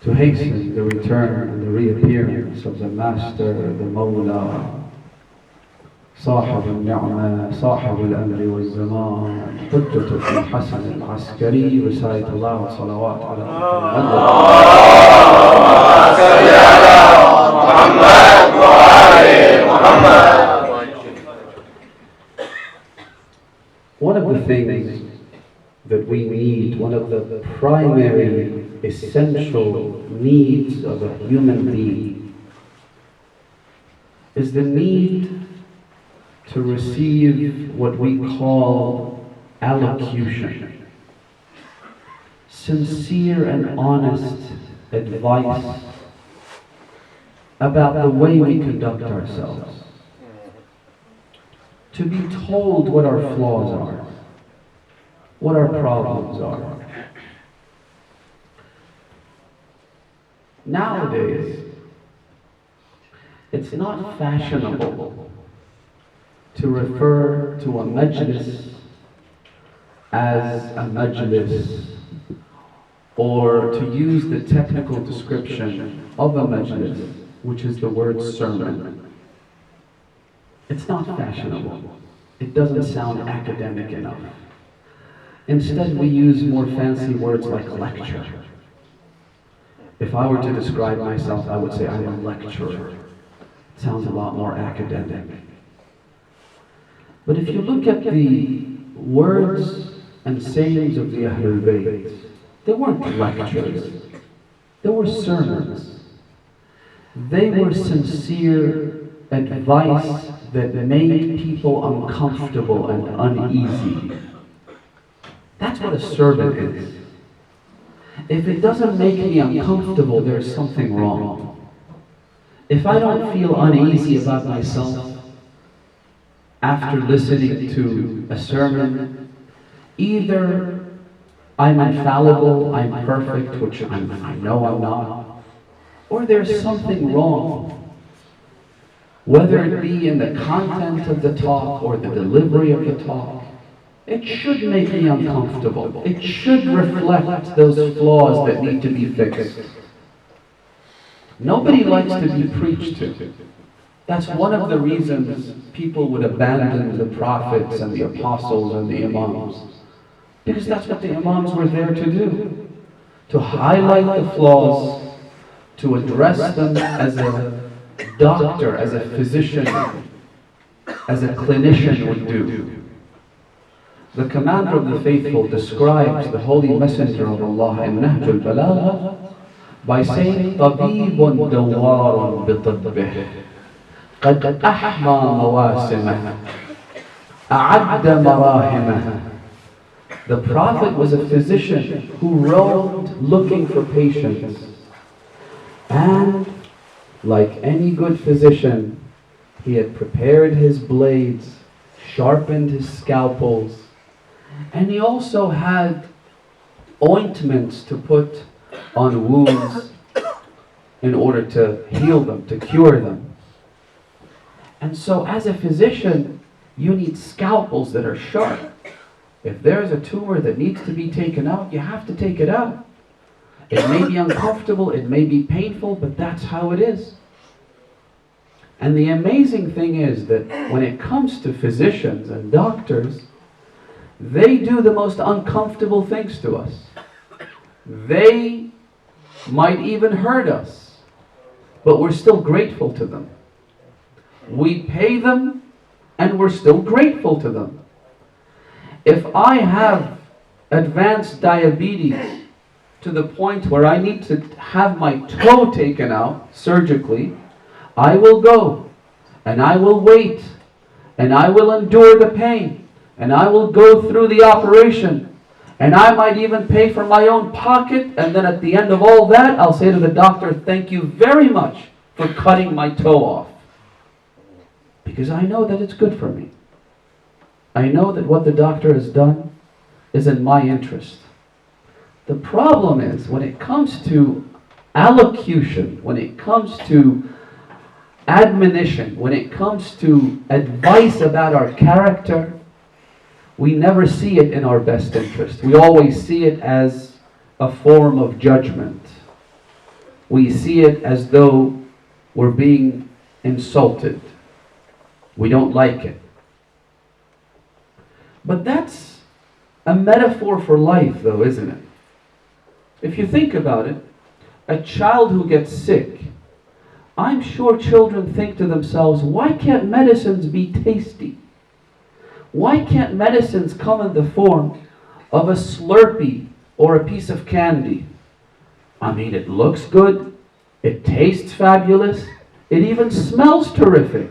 to hasten the return and the reappearance of the Master, the Mawla, صاحب النعمة صاحب الأمر والزمان حجة الحسن العسكري recite aloud صلوات على One of the things that we need, one of the primary essential needs of a human being is the need to receive what we call allocution, sincere and honest advice about the way we conduct ourselves, to be told what our flaws are, what our problems are. Nowadays, it's not fashionable to refer to a majlis as a majlis, or to use the technical description of a majlis, which is the word sermon. It's not fashionable. It doesn't sound academic enough. Instead, we use more fancy words like lecture. If I were to describe myself, I would say I'm a lecturer. It sounds a lot more academic. But if you look at the words and sayings of the Ahlul Bayt, they weren't lectures. They were sermons. They were sincere advice that made people uncomfortable and uneasy. That's what a sermon is. If it doesn't make me uncomfortable, there's something wrong. If I don't feel uneasy about myself after listening to a sermon, either I'm infallible, I'm perfect, which I know I'm not, or there's something wrong. Whether it be in the content of the talk or the delivery of the talk, it should make me uncomfortable. It should reflect those flaws that need to be fixed. Nobody likes to be preached to. That's one of the reasons people would abandon the prophets and the apostles and the imams. Because that's what the imams were there to do. To highlight the flaws, to address them as a doctor, as a physician, as a clinician would do. The Commander of the Faithful describes the Holy Messenger of Allah in Nahj al-Balagha by saying, طَبِيبٌ دَوَّارٌ بِطِبِّهِ قَدْ أَحْمَى مَوَاسِمَهِ أَعَدَّ مَرَاهِمَهِ. The Prophet was a physician who roamed looking for patients. And like any good physician, he had prepared his blades, sharpened his scalpels, and he also had ointments to put on wounds in order to heal them, to cure them. And so as a physician, you need scalpels that are sharp. If there's a tumor that needs to be taken out, you have to take it out. It may be uncomfortable, it may be painful, but that's how it is. And the amazing thing is that when it comes to physicians and doctors, they do the most uncomfortable things to us. They might even hurt us, but we're still grateful to them. We pay them, and we're still grateful to them. If I have advanced diabetes to the point where I need to have my toe taken out surgically, I will go, and I will wait, and I will endure the pain, and I will go through the operation, and I might even pay from my own pocket, and then at the end of all that, I'll say to the doctor, thank you very much for cutting my toe off. Because I know that it's good for me. I know that what the doctor has done is in my interest. The problem is, when it comes to allocution, when it comes to admonition, when it comes to advice about our character, we never see it in our best interest. We always see it as a form of judgment. we see it as though we're being insulted. We don't like it. But that's a metaphor for life, though, isn't it? If you think about it, a child who gets sick, I'm sure children think to themselves, why can't medicines be tasty? Why can't medicines come in the form of a Slurpee or a piece of candy? I mean, it looks good, it tastes fabulous, it even smells terrific.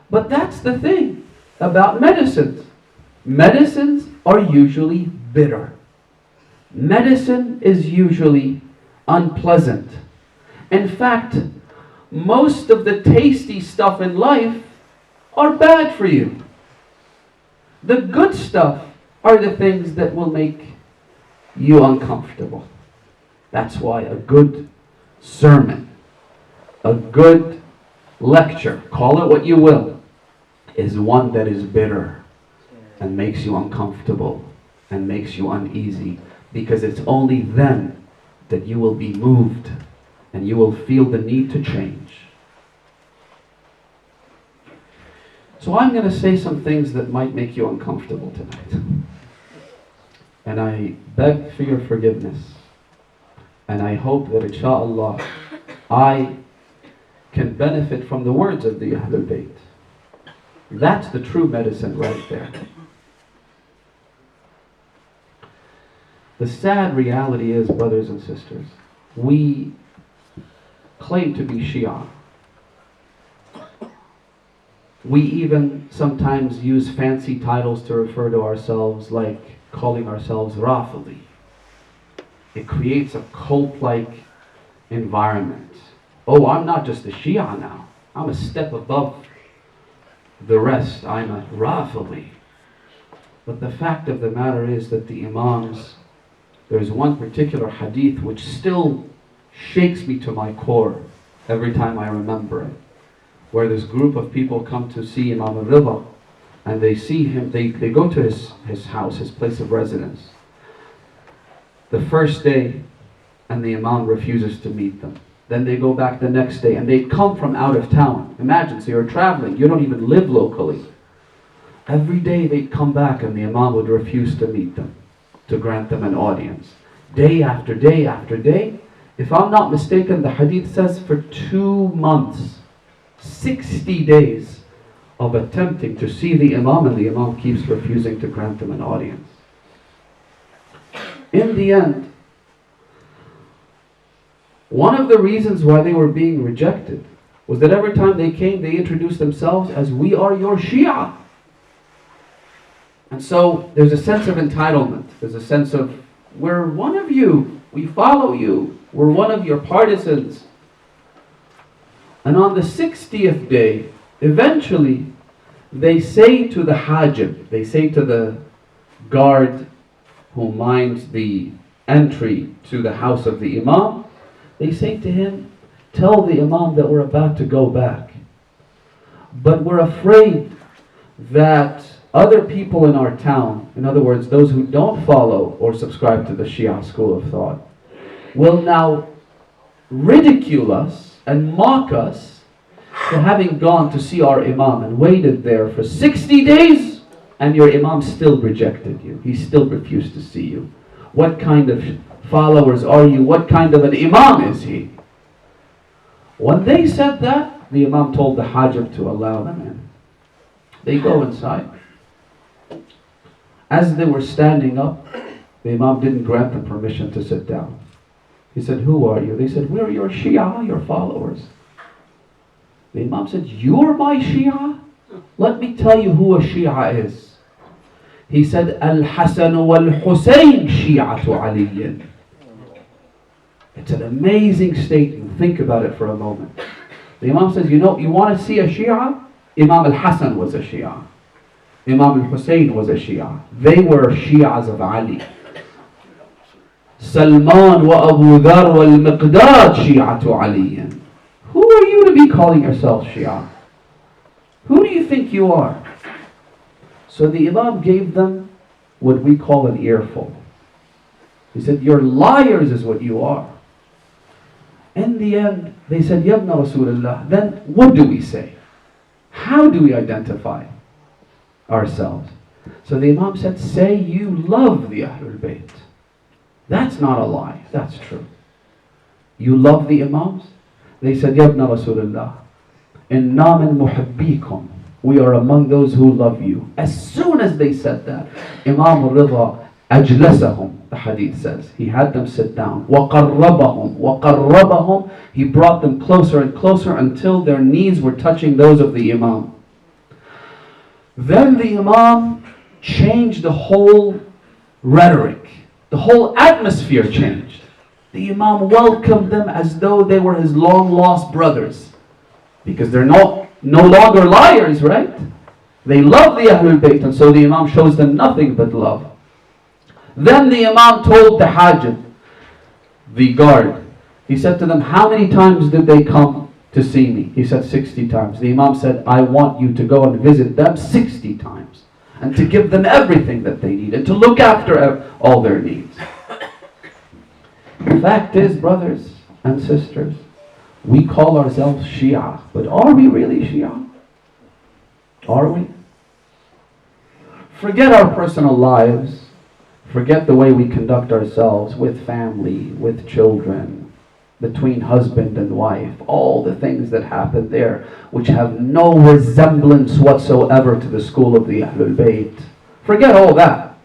But that's the thing about medicines. Medicines are usually bitter. Medicine is usually unpleasant. In fact, most of the tasty stuff in life are bad for you. The good stuff are the things that will make you uncomfortable. That's why a good sermon, a good lecture, call it what you will, is one that is bitter and makes you uncomfortable and makes you uneasy, because it's only then that you will be moved and you will feel the need to change. So I'm going to say some things that might make you uncomfortable tonight. And I beg for your forgiveness. And I hope that inshaAllah I can benefit from the words of the Ahlul Bayt. That's the true medicine right there. The sad reality is, brothers and sisters, we claim to be Shia. We even sometimes use fancy titles to refer to ourselves, like calling ourselves Rafidi. It creates a cult-like environment. Oh, I'm not just a Shia now. I'm a step above the rest. I'm a Rafidi. But the fact of the matter is that the Imams, there's one particular hadith which still shakes me to my core every time I remember it, where this group of people come to see Imam al-Rida, and they see him, they go to his house, his place of residence, the first day, and the Imam refuses to meet them. Then they go back the next day, and they come from out of town. Imagine, so you're traveling, you don't even live locally. Every day they'd come back and the Imam would refuse to meet them, to grant them an audience. Day after day after day. If I'm not mistaken, the hadith says for 2 months, 60 days of attempting to see the Imam, and the Imam keeps refusing to grant them an audience. In the end, one of the reasons why they were being rejected was that every time they came, they introduced themselves as, we are your Shia. And so there's a sense of entitlement. There's a sense of, we're one of you. We follow you. We're one of your partisans. And on the 60th day, eventually, they say to the Hajib, they say to the guard who minds the entry to the house of the Imam, they say to him, tell the Imam that we're about to go back. But we're afraid that other people in our town, in other words, those who don't follow or subscribe to the Shia school of thought, will now ridicule us and mock us for having gone to see our Imam and waited there for 60 days, and your Imam still rejected you. He still refused to see you. What kind of followers are you? What kind of an Imam is he? When they said that, the Imam told the Hajib to allow them in. They go inside. As they were standing up, the Imam didn't grant them permission to sit down. He said, who are you? They said, we're your Shia, your followers. The Imam said, you're my Shia? Let me tell you who a Shia is. He said, Al-Hasan wal-Husayn Shi'atu Aliyin. It's an amazing statement. Think about it for a moment. The Imam says, you want to see a Shia? Imam al-Hasan was a Shia. Imam al-Husayn was a Shia. They were Shias of Ali. Salman wa Abu Dhar wal-Miqdad Shi'atu Aliyin. Who are you to be calling yourself Shia? Who do you think you are? So the Imam gave them what we call an earful. He said, you're liars is what you are. In the end, they said, Yabna Rasulullah, then what do we say? How do we identify ourselves? So the Imam said, say you love the Ahlul Bayt. That's not a lie, that's true. You love the Imams? They said, Yabna Rasulullah, inna min muhabbikum. We are among those who love you. As soon as they said that, Imam al-Ridha ajlasahum, the hadith says. He had them sit down. وَقَرَّبَهُمْ He brought them closer and closer until their knees were touching those of the Imam. Then the Imam changed the whole rhetoric. The whole atmosphere changed. The Imam welcomed them as though they were his long-lost brothers. Because they're no longer liars, right? They love the Ahlul Bayt, and so the Imam shows them nothing but love. Then the Imam told the Hajib, the guard, he said to them, how many times did they come to see me? He said 60 times. The Imam said, I want you to go and visit them 60 times and to give them everything that they need and to look after all their needs. The fact is, brothers and sisters, we call ourselves Shia, but are we really Shia? Are we? Forget our personal lives. Forget the way we conduct ourselves with family, with children, between husband and wife, all the things that happen there which have no resemblance whatsoever to the school of the Ahlul Bayt. Forget all that.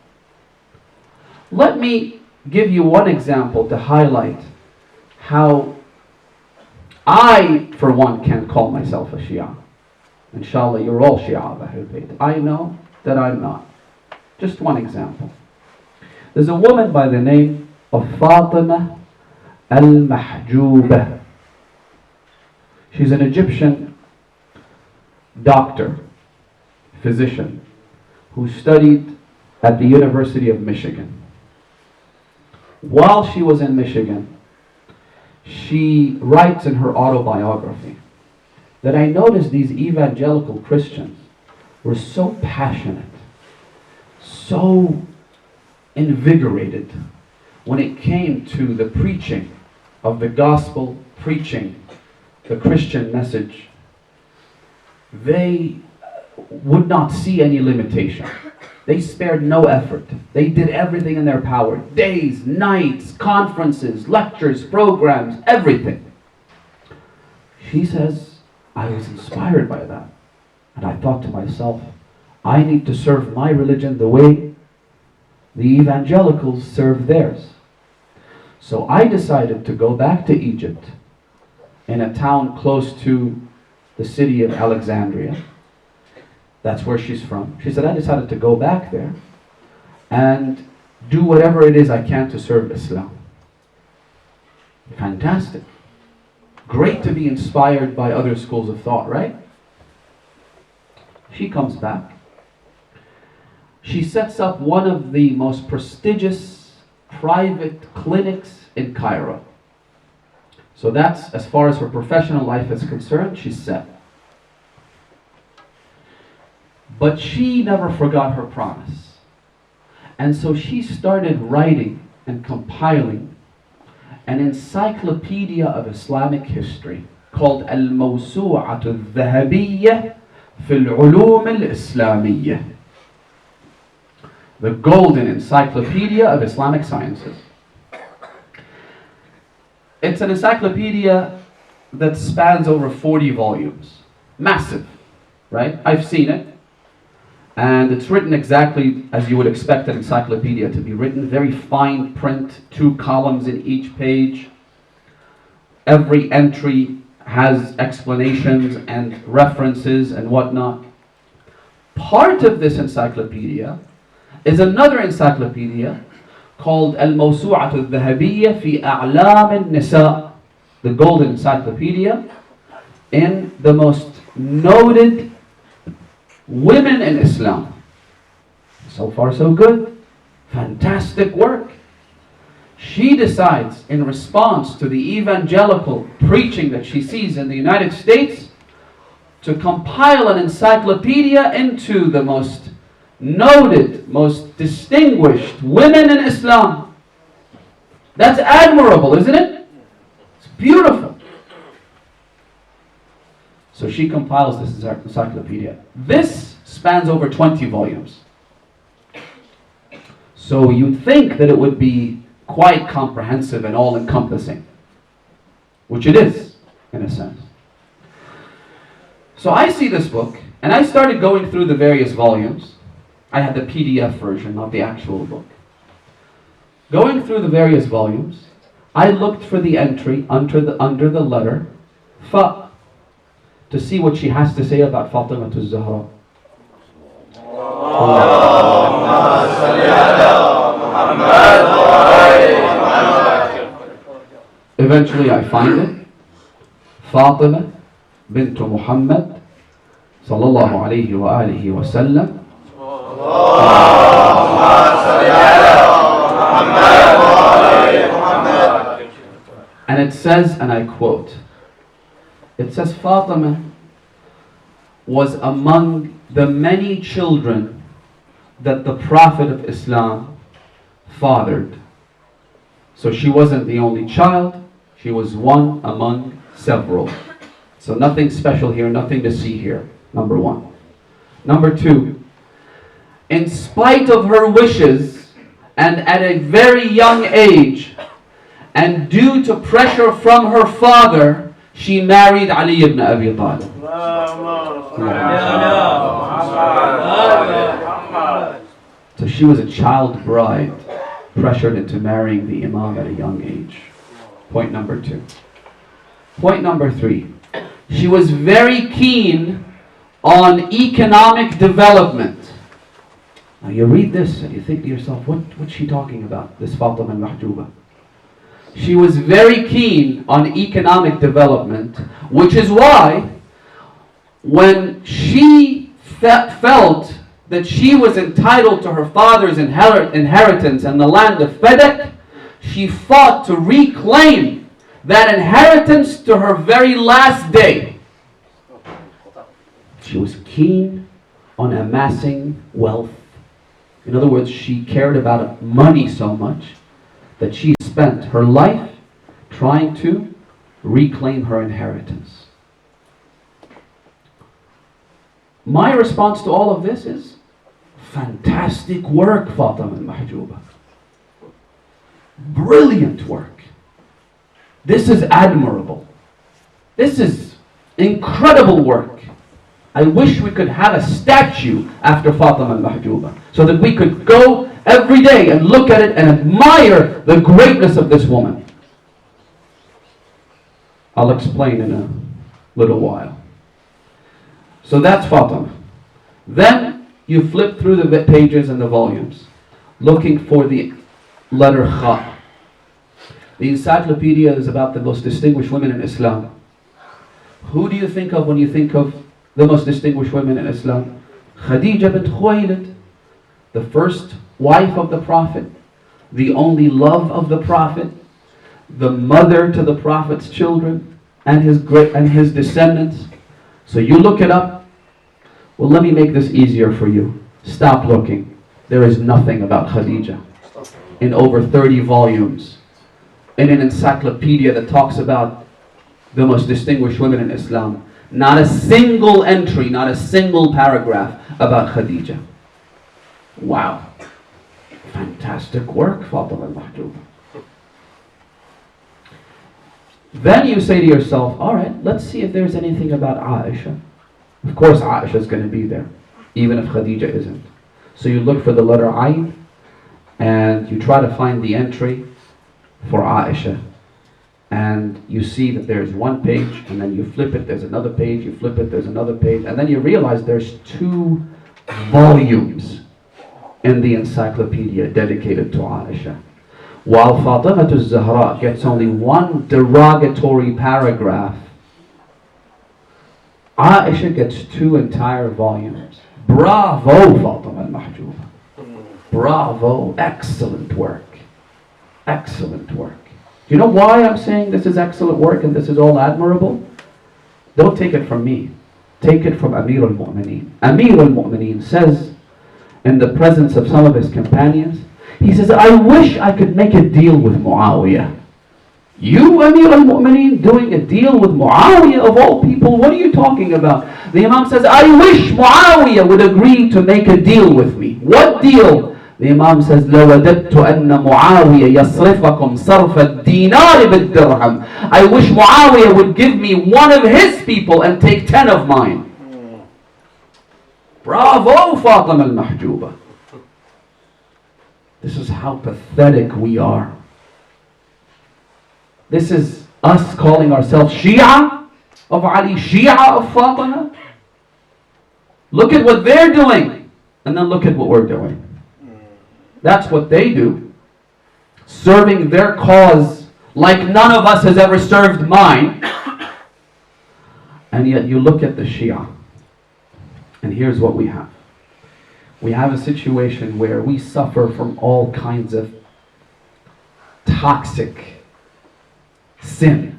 Let me give you one example to highlight how I, for one, can call myself a Shia. Inshallah, you're all Shia of Ahlul Bayt. I know that I'm not. Just one example. There's a woman by the name of Fatima al-Mahjubah. She's an Egyptian doctor, physician, who studied at the University of Michigan. While she was in Michigan, she writes in her autobiography that I noticed these evangelical Christians were so passionate, so invigorated when it came to the preaching of the gospel, preaching the Christian message. They would not see any limitation. They spared no effort. They did everything in their power. Days, nights, conferences, lectures, programs, everything. She says, I was inspired by that. And I thought to myself, I need to serve my religion the way the evangelicals serve theirs. So I decided to go back to Egypt in a town close to the city of Alexandria. That's where she's from. She said, I decided to go back there and do whatever it is I can to serve Islam. Fantastic. Great to be inspired by other schools of thought, right? She comes back. She sets up one of the most prestigious private clinics in Cairo. So that's, as far as her professional life is concerned, she's set. But she never forgot her promise. And so she started writing and compiling an encyclopedia of Islamic history called Al-Mawsu'atu al-Dhahabiyyah fi al-Ulum al-Islamiyyah. The Golden Encyclopedia of Islamic Sciences. It's an encyclopedia that spans over 40 volumes. Massive, right? I've seen it. And it's written exactly as you would expect an encyclopedia to be written. Very fine print, 2 columns in each page. Every entry has explanations and references and whatnot. Part of this encyclopedia is another encyclopedia called Al-Mawsu'atu al-Dhahabiyyah fi A'lam al-Nisa, the Golden Encyclopedia in the most noted women in Islam. So far so good. Fantastic work. She decides, in response to the evangelical preaching that she sees in the United States, to compile an encyclopedia into the most noted, most distinguished women in Islam. That's admirable, isn't it? It's Beautiful. So she compiles this encyclopedia. This spans over 20 volumes. So you'd think that it would be quite comprehensive and all-encompassing, which it is, in a sense. So I see this book, and I started going through the various volumes. I had the PDF version, not the actual book. Going through the various volumes, I looked for the entry under the letter Fa, to see what she has to say about Fatima al-Zahra. Eventually I find it. Fatima bint Muhammad sallallahu alayhi wa alihi wa sallam. And it says, and I quote, it says, Fatima was among the many children that the Prophet of Islam fathered. So she wasn't the only child, she was one among several. So nothing special here, nothing to see here, number one. Number two, in spite of her wishes and at a very young age, and due to pressure from her father, she married Ali ibn Abi Talib. So she was a child bride, pressured into marrying the Imam at a young age. Point number two. Point number three. She was very keen on economic development. Now you read this and you think to yourself, what's she talking about, this Fatima al-Mahjuba? She was very keen on economic development, which is why when she felt that she was entitled to her father's inheritance and the land of Fadak, she fought to reclaim that inheritance to her very last day. She was keen on amassing wealth. In other words, she cared about money so much that she spent her life trying to reclaim her inheritance. My response to all of this is, fantastic work, Fatima al-Mahjuba. Brilliant work. This is admirable. This is incredible work. I wish we could have a statue after Fatima al-Mahjuba, so that we could go every day and look at it and admire the greatness of this woman. I'll explain in a little while. So that's Fatima. Then you flip through the pages and the volumes, looking for the letter Kha. The encyclopedia is about the most distinguished women in Islam. Who do you think of when you think of the most distinguished women in Islam? Khadija bint Khuwaylid, the first wife of the Prophet, the only love of the Prophet, the mother to the Prophet's children and his descendants. So you look it up. Well, let me make this easier for you. Stop looking. There is nothing about Khadija in over 30 volumes, in an encyclopedia that talks about the most distinguished women in Islam. Not a single entry, not a single paragraph about Khadija. Wow. Fantastic work, Fatima al-Mahjuba. Then you say to yourself, all right, let's see if there's anything about Aisha. Of course Aisha is going to be there, even if Khadija isn't. So you look for the letter Ayn, and you try to find the entry for Aisha. And you see that there's one page, and then you flip it, there's another page, you flip it, there's another page, and then you realize there's 2 volumes in the encyclopedia dedicated to Aisha. While Fatima al-Zahra gets only 1 derogatory paragraph, Aisha gets 2 entire volumes. Bravo, Fatima al-Mahjuba. Bravo, excellent work. Excellent work. Do you know why I'm saying this is excellent work and this is all admirable? Don't take it from me. Take it from Amir al Mu'mineen. Amir al Mu'mineen says, in the presence of some of his companions, he says, I wish I could make a deal with Muawiyah. You, Amir al Mu'mineen, doing a deal with Muawiyah of all people? What are you talking about? The Imam says, I wish Muawiyah would agree to make a deal with me. What deal? The Imam says, لَوَدَدْتُ أَنَّ مُعَاوِيَ يَصْرِفَكُمْ صَرْفَ الدِّينَارِ بِالدِّرْهَمِ. I wish Muawiyah would give me one of his people and take 10 of mine. Bravo, Fatima al-Mahjuba. This is how pathetic we are. This is us calling ourselves Shia of Ali, Shia of Fatima. Look at what they're doing, and then look at what we're doing. That's what they do. Serving their cause like none of us has ever served mine. And yet you look at the Shia, and here's what we have. We have a situation where we suffer from all kinds of toxic sin.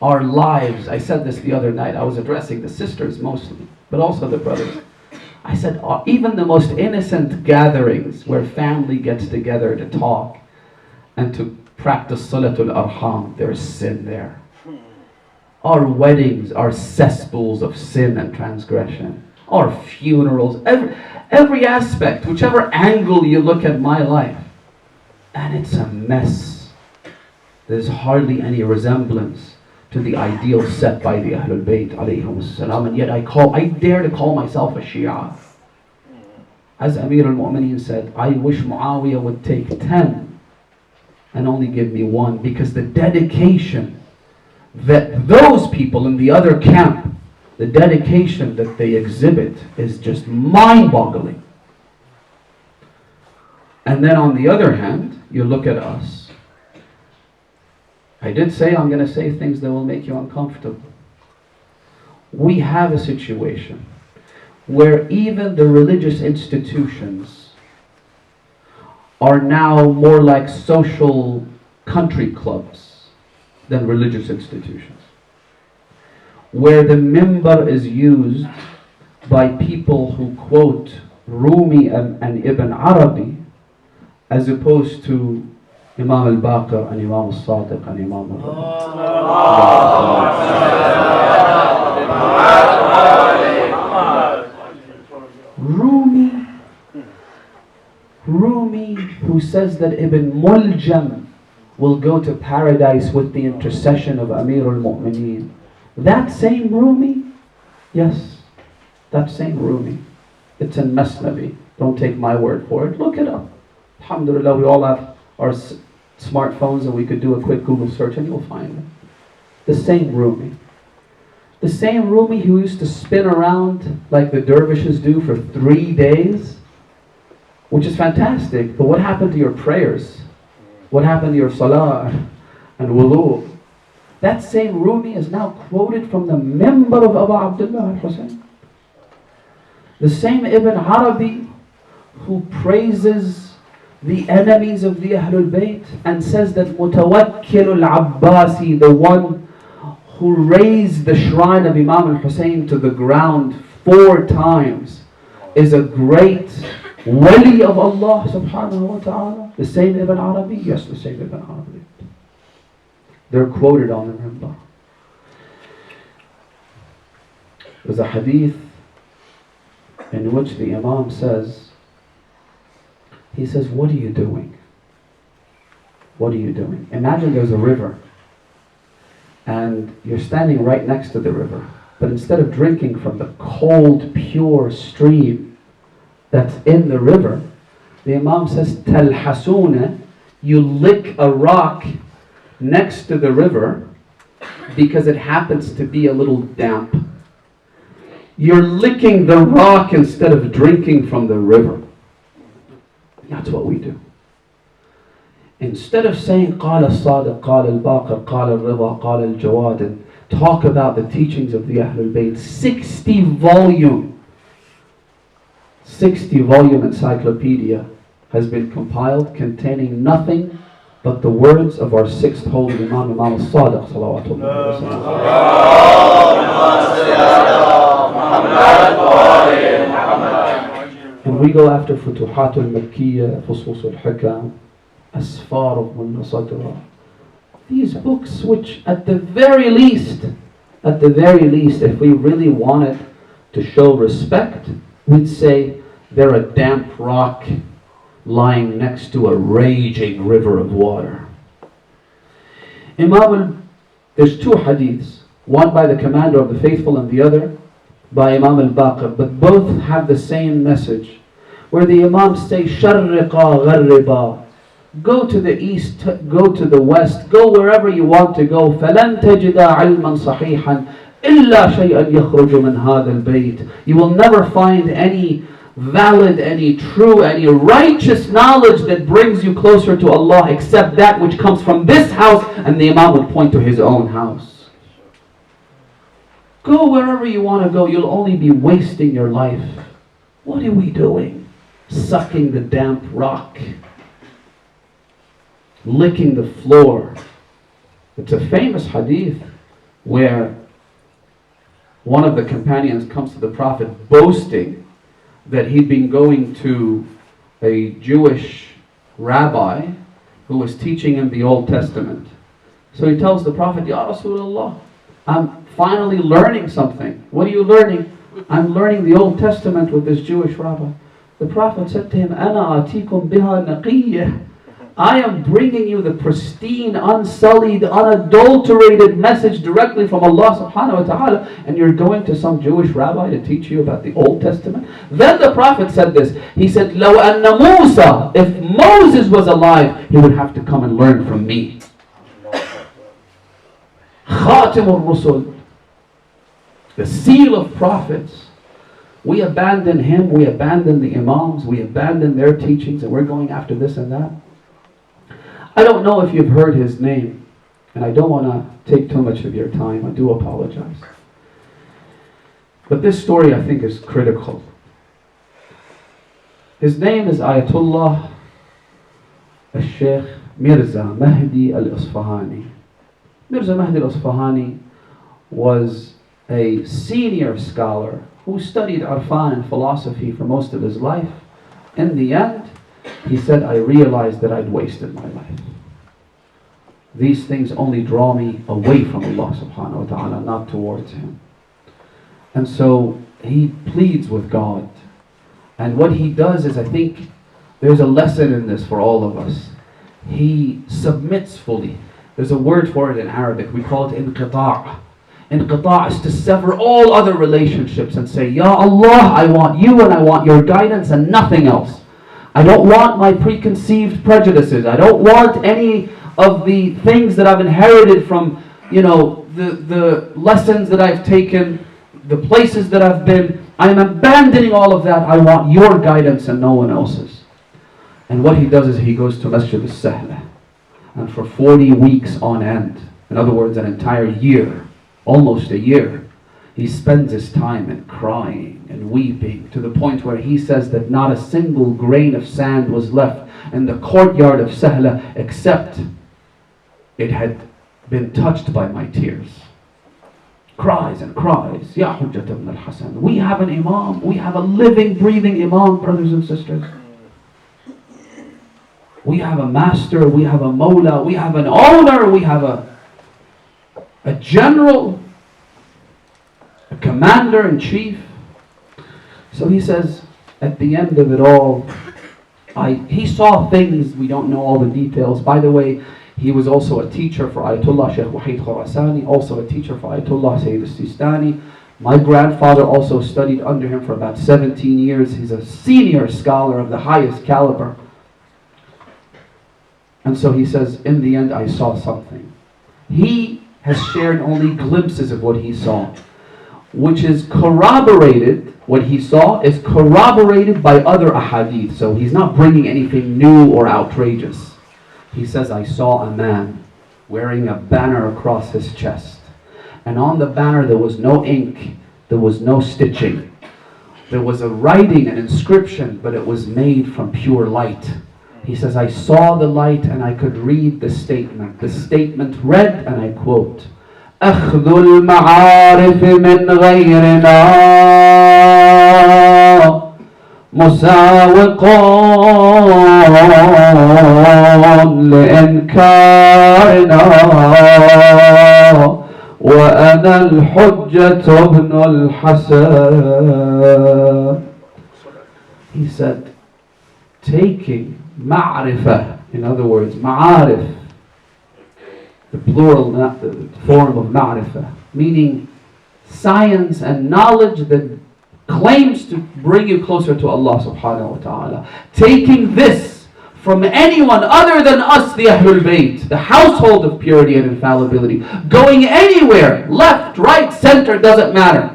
Our lives, I said this the other night, I was addressing the sisters mostly, but also the brothers. I said, even the most innocent gatherings where family gets together to talk and to practice Salatul Arham, there's sin there. Our weddings are cesspools of sin and transgression. Our funerals, every aspect, whichever angle you look at my life, and it's a mess. There's hardly any resemblance to the ideal set by the Ahlul Bayt alayhim as-salam, and yet I dare to call myself a Shia. As Amir al Mu'mineen said, I wish Muawiyah would take 10 and only give me 1, because the dedication that those people in the other camp, the dedication that they exhibit is just mind-boggling. And then on the other hand, you look at us. I did say I'm going to say things that will make you uncomfortable. We have a situation where even the religious institutions are now more like social country clubs than religious institutions, where the mimbar is used by people who quote Rumi and Ibn Arabi as opposed to Imam al-Baqir and Imam al-Sadiq and Imam Rumi, who says that Ibn Muljam will go to paradise with the intercession of Amir al-Mu'mineen. That same Rumi, yes, that same Rumi. It's in Masnavi. Don't take my word for it. Look it up. Alhamdulillah, we all have our smartphones and we could do a quick Google search and you'll find it. The same Rumi. The same Rumi who used to spin around like the dervishes do for 3 days, which is fantastic, but what happened to your prayers? What happened to your salah and wudu? That same Rumi is now quoted from the mimbar of Abu Abdullah al-Husayn. The same Ibn Arabi who praises the enemies of the Ahlul Bayt and says that Mutawakkil al-Abbasi, the one who raised the shrine of Imam al-Husayn to the ground 4 times, is a great wali of Allah subhanahu wa ta'ala. The same Ibn Arabi? Yes, the same Ibn Arabi. They're quoted on the minbar. There's a hadith in which the Imam says, he says, what are you doing? What are you doing? Imagine there's a river and you're standing right next to the river, but instead of drinking from the cold, pure stream that's in the river, the Imam says, talhasuna, you lick a rock next to the river because it happens to be a little damp. You're licking the rock instead of drinking from the river. That's what we do. Instead of saying قال الصادق قال الباقر قال الرضا قال الجواد and talk about the teachings of the Ahlul Bayt, 60 volume encyclopedia has been compiled containing nothing but the words of our 6th holy Imam, Imam al-Sadiq salawatullah wa and we go after Futuhat al-Makkiyah, Fusus al-Hikam, Asfar of Munna Sadra, These books which at the very least, if we really wanted to show respect, we'd say they're a damp rock lying next to a raging river of water. There's two hadiths, one by the commander of the faithful and the other by Imam al-Baqir, but both have the same message, where the Imams say, شَرِّقَا غَرِّبًا, go to the east, go to the west, go wherever you want to go. فَلَن تَجِدَ عِلْمًا صَحِيحًا إِلَّا شَيْئًا يَخْرُجُ مِنْ هَذَا الْبَيْتِ. You will never find any valid, any true, any righteous knowledge that brings you closer to Allah except that which comes from this house. And the Imam would point to his own house. Go wherever you want to go. You'll only be wasting your life. What are we doing? Sucking the damp rock, licking the floor. It's a famous hadith where one of the companions comes to the Prophet boasting that he'd been going to a Jewish rabbi who was teaching him the Old Testament. So he tells the Prophet, Ya Rasulullah, I'm finally learning something. What are you learning? I'm learning the Old Testament with this Jewish rabbi. The Prophet said to him, Ana atikum biha naqiyyah. I am bringing you the pristine, unsullied, unadulterated message directly from Allah subhanahu wa ta'ala, and you're going to some Jewish rabbi to teach you about the Old Testament? Then the Prophet said this. He said, لَوْ أَنَّ مُوسَى, if Moses was alive, he would have to come and learn from me. Khatim al-Rusul, the seal of prophets. We abandon him, we abandon the Imams, we abandon their teachings, and we're going after this and that. I don't know if you've heard his name, and I don't want to take too much of your time. I do apologize. But this story, I think, is critical. His name is Ayatollah al-Sheikh Mirza Mahdi al-Isfahani. Mirza Mahdi al-Isfahani was a senior scholar who studied Arfan and philosophy for most of his life. In the end, he said, I realized that I'd wasted my life. These things only draw me away from Allah subhanahu wa ta'ala, not towards Him. And so he pleads with God. And what he does is, I think, there's a lesson in this for all of us. He submits fully. There's a word for it in Arabic. We call it inqita'. Inqita' is to sever all other relationships and say, Ya Allah, I want you and I want your guidance and nothing else. I don't want my preconceived prejudices. I don't want any of the things that I've inherited from, the lessons that I've taken, the places that I've been. I am abandoning all of that. I want your guidance and no one else's. And what he does is he goes to Masjid al-Sahla. And for 40 weeks on end, in other words, an entire year, almost a year, he spends his time in crying and weeping to the point where he says that not a single grain of sand was left in the courtyard of Sahla except it had been touched by my tears. Cries and cries. Ya Hujjat ibn al-Hasan. We have an Imam. We have a living, breathing Imam, brothers and sisters. We have a master. We have a Mawla. We have an owner. We have a general. A commander-in-chief. So he says, at the end of it all, he saw things, we don't know all the details. By the way, he was also a teacher for Ayatollah Sheikh Wahid Khurasani, also a teacher for Ayatollah Sayyid al-Sistani. My grandfather also studied under him for about 17 years. He's a senior scholar of the highest caliber. And so he says, in the end, I saw something. He has shared only glimpses of what he saw, which is corroborated, what he saw is corroborated by other ahadith. So he's not bringing anything new or outrageous. He says, I saw a man wearing a banner across his chest. And on the banner there was no ink, there was no stitching. There was a writing, an inscription, but it was made from pure light. He says, I saw the light and I could read the statement. The statement read, and I quote, أخذ المعارف من غيرنا مساوق لإنكار إنكارنا وأنا الحجة ابن الحسن. He said, taking ma'rifah, in other words, ma'arif, the plural form of ma'rifah, meaning science and knowledge that claims to bring you closer to Allah subhanahu wa ta'ala. Taking this from anyone other than us, the Ahlul Bayt, the household of purity and infallibility, going anywhere, left, right, center, doesn't matter.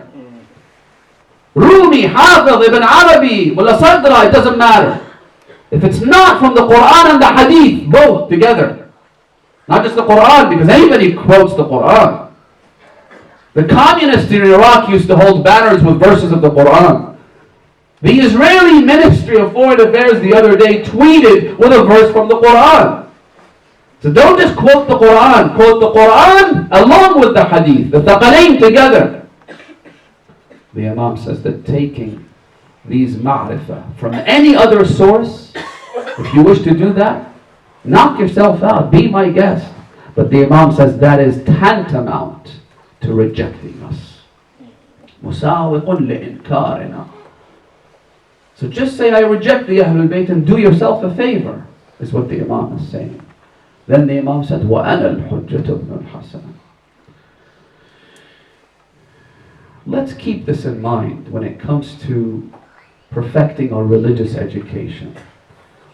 Rumi, Hafiz, Ibn Arabi, Mullah Sadra, it doesn't matter. If it's not from the Quran and the Hadith, both together. Not just the Quran, because anybody quotes the Quran. The communists in Iraq used to hold banners with verses of the Quran. The Israeli Ministry of Foreign Affairs the other day tweeted with a verse from the Quran. So don't just quote the Quran. Quote the Quran along with the Hadith. The Thaqalain together. The Imam says that taking these ma'rifah from any other source, if you wish to do that, knock yourself out. Be my guest. But the Imam says that is tantamount to rejecting us. Musawiqun li'inkarina. So just say, I reject the Ahlul Bayt and do yourself a favor, is what the Imam is saying. Then the Imam said, وَأَنَا الْحُجَّةُ ابْنُ الْحَسَنِ. Let's keep this in mind when it comes to perfecting our religious education.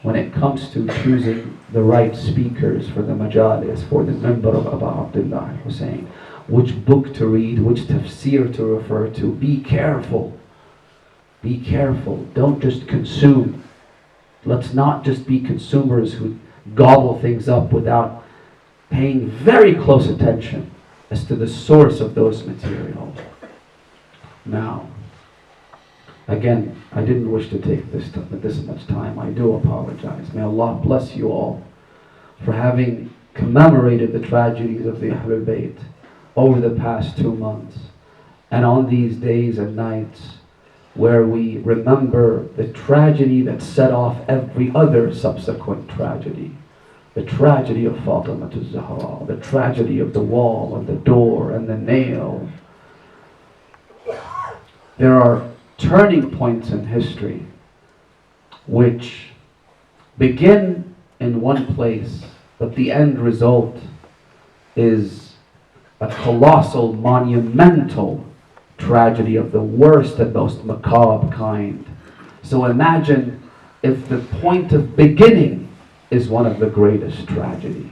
When it comes to choosing the right speakers for the majalis, for the member of Abu Abdullah Hussein, which book to read, which tafsir to refer to. Be careful. Be careful. Don't just consume. Let's not just be consumers who gobble things up without paying very close attention as to the source of those materials. Now, again, I didn't wish to take this much time. I do apologize. May Allah bless you all for having commemorated the tragedies of the Ahlul Bayt over the past 2 months. And on these days and nights where we remember the tragedy that set off every other subsequent tragedy. The tragedy of Fatima al-Zahra, the tragedy of the wall and the door and the nail. There are turning points in history which begin in one place, but the end result is a colossal, monumental tragedy of the worst and most macabre kind. So imagine if the point of beginning is one of the greatest tragedy.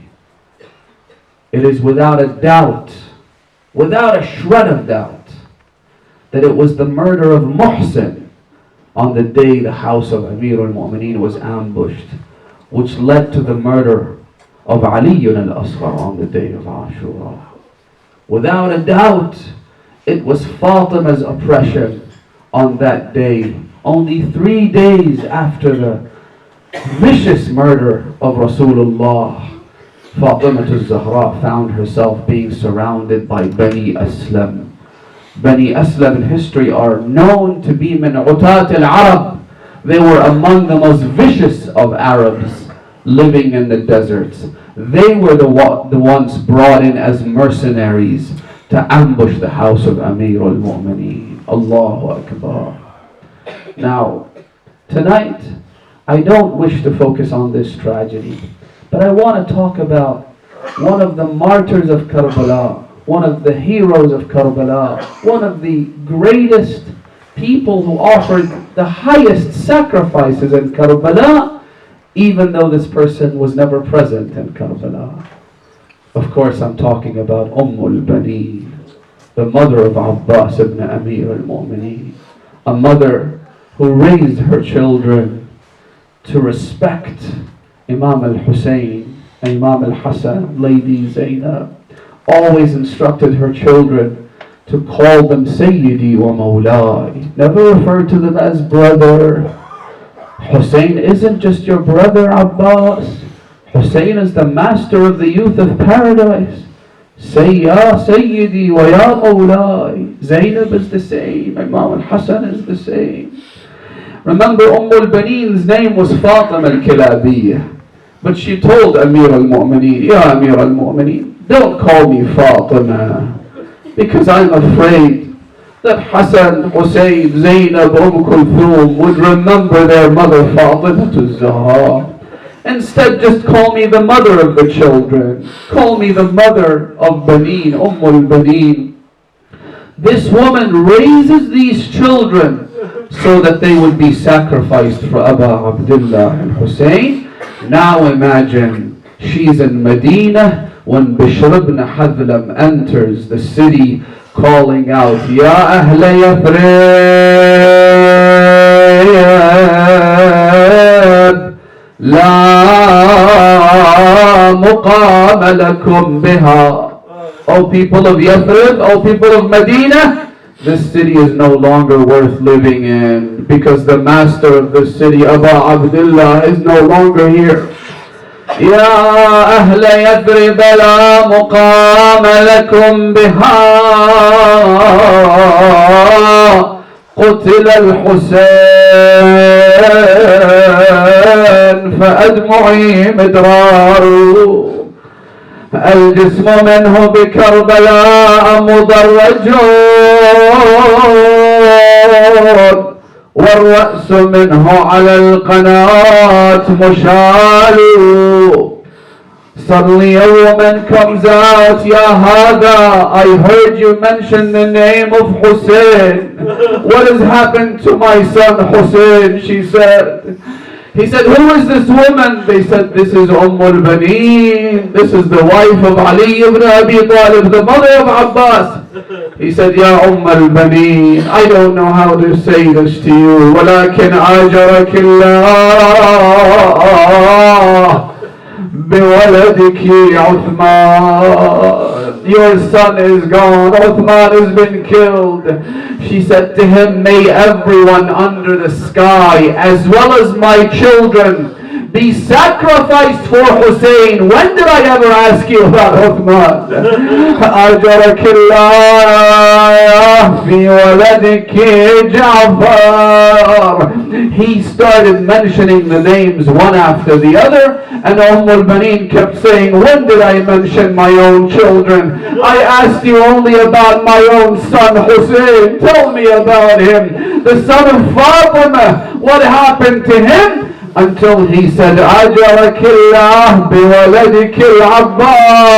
It is without a doubt, without a shred of doubt, that it was the murder of Muhsin on the day the house of Amir al Mu'mineen was ambushed, which led to the murder of Ali al-Asghar on the day of Ashura. Without a doubt, it was Fatima's oppression on that day, only 3 days after the vicious murder of Rasulullah. Fatima al-Zahra found herself being surrounded by Bani Aslam. Bani Aslam in history are known to be min utat al-Arab. They were among the most vicious of Arabs living in the deserts. They were the ones brought in as mercenaries to ambush the house of Amir al Mu'mineen. Allahu Akbar. Now, tonight, I don't wish to focus on this tragedy, but I want to talk about one of the martyrs of Karbala, one of the heroes of Karbala, one of the greatest people who offered the highest sacrifices in Karbala, even though this person was never present in Karbala. Of course, I'm talking about Ummul Baneen, the mother of Abbas ibn Amir al Mu'mineen, a mother who raised her children to respect Imam al-Hussein and Imam al-Hassan, Lady Zainab, always instructed her children to call them Sayyidi wa Mawlai, never refer to them as brother. Hussein isn't just your brother, Abbas. Hussein is the master of the youth of paradise. Say Ya Sayyidi wa Ya Mawlai. Zainab is the same, Imam al-Hassan is the same. Remember, Ummul Baneen's name was Fatima al-Kilabiyah, But she told Amir al-Mu'mineen, Ya Amir al-Mu'mineen, don't call me Fatima, because I'm afraid that Hassan, Hussein, Zainab, Kulthum would remember their mother Fatima to Zahra. Instead, just call me the mother of the children. Call me the mother of Baneen, Ummul Baneen. This woman raises these children so that they would be sacrificed for Abu Abdullah and Hussein. Now imagine, she's in Medina when Bishr ibn Hadlam enters the city calling out, Ya Ahla Yathrib, La muqama lakum biha. O people of Yathrib, O people of Medina, this city is no longer worth living in because the master of the city, Abu Abdullah, is no longer here. Ya Ahla Yathrib, la muqama lakum biha. قتل الحسين فأدمعي مدرار الجسم منه بكربلاء مضرج والرأس منه على القناة مشال. Suddenly a woman comes out, Ya Hada, I heard you mention the name of Hussein. What has happened to my son Hussein? She said. He said, who is this woman? They said, this is Ummul Baneen. This is the wife of Ali ibn Abi Talib, the mother of Abbas. He said, Ya Ummul Baneen, I don't know how to say this to you. ولكن أجرك الله بولدك عثمان. Your son is gone. Uthman has been killed. She said to him, may everyone under the sky, as well as my children, be sacrificed for Hussein. When did I ever ask you about Uthman? أجرك الله في ولدك جعفر. He started mentioning the names one after the other, and Ummul Baneen kept saying, when did I mention my own children? I asked you only about my own son Hussein. Tell me about him. The son of Fatima. What happened to him? Until he said, أجرك الله بولدك العباس.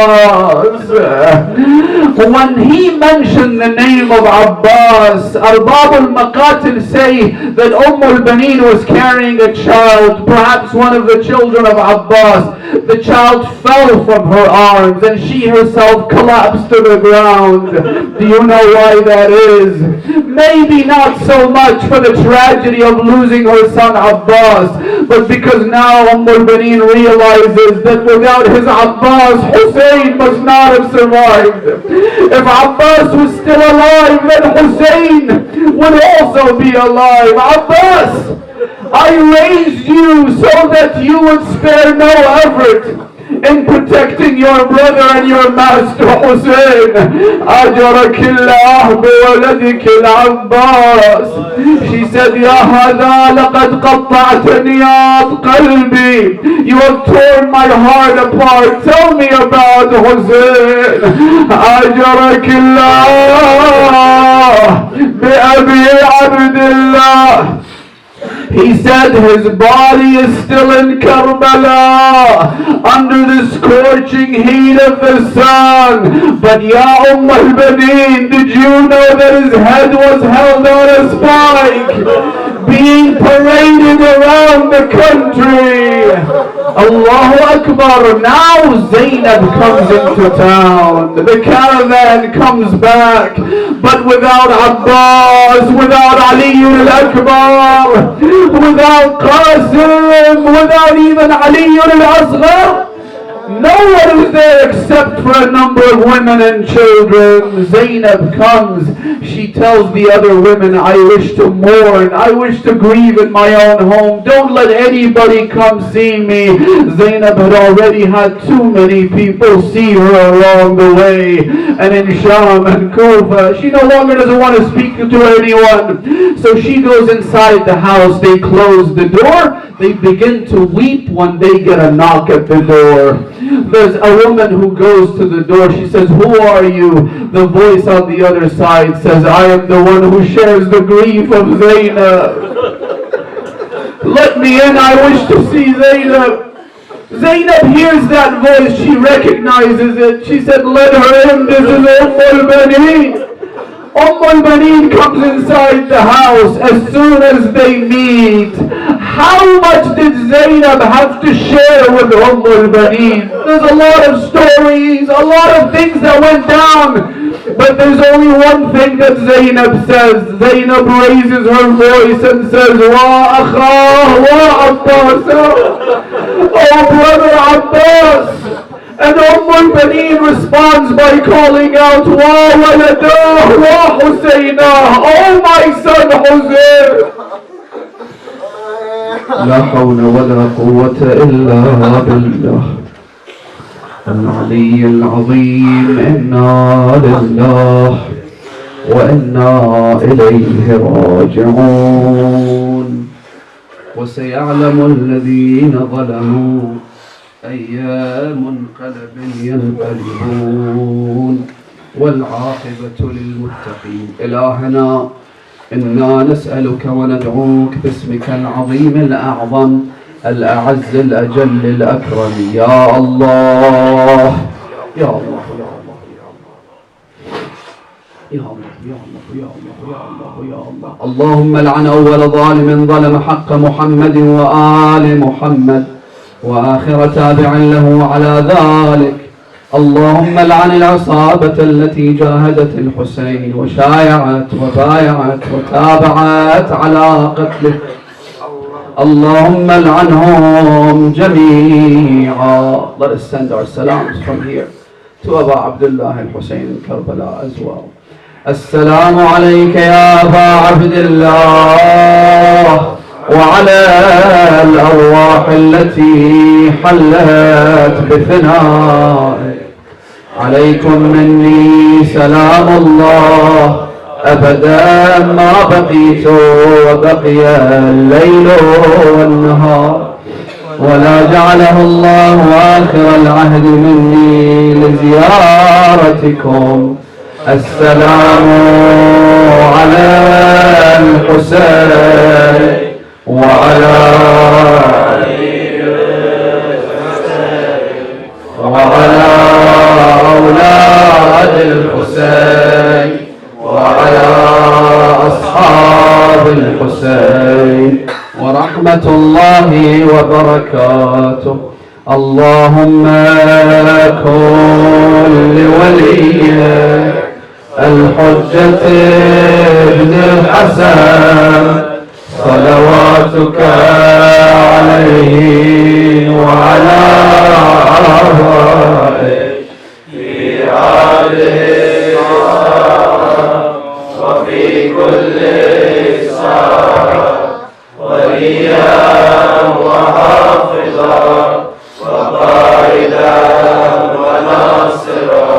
When he mentioned the name of Abbas, Arbab al-Maqatil say that Ummul Baneen was carrying a child, perhaps one of the children of Abbas. The child fell from her arms and she herself collapsed to the ground. Do you know why that is? Maybe not so much for the tragedy of losing her son Abbas, but because now Ummul Baneen realizes that without his Abbas, Hussein must not have survived. If Abbas was still alive, then Hussein would also be alive. Abbas, I raised you so that you would spare no effort in protecting your brother and your master Hussein. أجرك الله بولدك العباس. She said, Ya Hada, لقد قطعت نياط قلبي. You have torn my heart apart. Tell me about Hussein. أجرك الله بأبي عبد الله. He said his body is still in Karbala under the scorching heat of the sun. But Ya Ummul Baneen, did you know that his head was held on a spike, being paraded around the country? Allahu Akbar. Now Zainab comes into town. The caravan comes back, but without Abbas, without Ali al-Akbar, without Qasim, without even Ali al-Asghar. No one is there except for a number of women and children. Zainab comes. She tells the other women, I wish to mourn. I wish to grieve in my own home. Don't let anybody come see me. Zainab had already had too many people see her along the way. And in Sham and Kufa, she no longer doesn't want to speak to anyone. So she goes inside the house. They close the door. They begin to weep when they get a knock at the door. There's a woman who goes to the door. She says, who are you? The voice on the other side says, I am the one who shares the grief of Zainab. Let me in, I wish to see Zainab. Zainab hears that voice. She recognizes it. She said, let her in. This is Ummul Baneen. Ummul Baneen comes inside the house as soon as they meet. How much did Zainab have to share with Ummul Baneen? There's a lot of stories, a lot of things that went down. But there's only one thing that Zainab says. Zainab raises her voice and says, Wa akha, wa Abbas. Oh brother Abbas. And Ummul Baneen responds by calling out, Wa waladah, wa Husaynah. Oh my son Hussein. لا حول ولا قوة إلا بالله العلي العظيم. إنا لله وإنا إليه راجعون. وسيعلم الذين ظلموا أي منقلب ينقلبون والعاقبة للمتقين. إلهنا إنا نسألك وندعوك باسمك العظيم الأعظم الأعز الأجل الأكرم. يا الله يا الله يا الله يا الله يا الله يا الله يا الله يا الله. اللهم لعن أول ظالم ظلم حق محمد وآل محمد وآخر تابع له على ذلك. اللهم لعن العصابة التي جاهدت الحسين وشايعت وبايعت وتابعت على قتله. اللهم لعنهم جميعا. Let us send our salams from here to Abu Abdullah al-Hussein in Karbala as well. السلام عليك يا أبا عبد الله وعلى الأرواح التي حلت بفنائك. عليكم مني سلام الله أبدا ما بقيت وبقي الليل والنهار، ولا جعله الله آخر العهد مني لزيارتكم. السلام على الحسين وعلى أولاد الحسين وعلى أصحاب الحسين ورحمة الله وبركاته. اللهم كن لوليك الحجة ابن الحسن صلواتك عليه وعلى آبائه في هذه الساعة وفي كل ساعة وليا وحافظا وقائدا وناصرا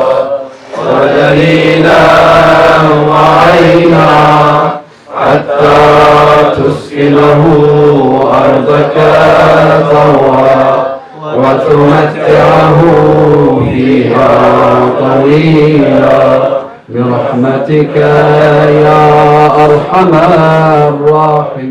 ودليلا وعينا حتى تسكنه أرضك طوعا وتمتعه فيها طويلا برحمتك يا أرحم الراحمين.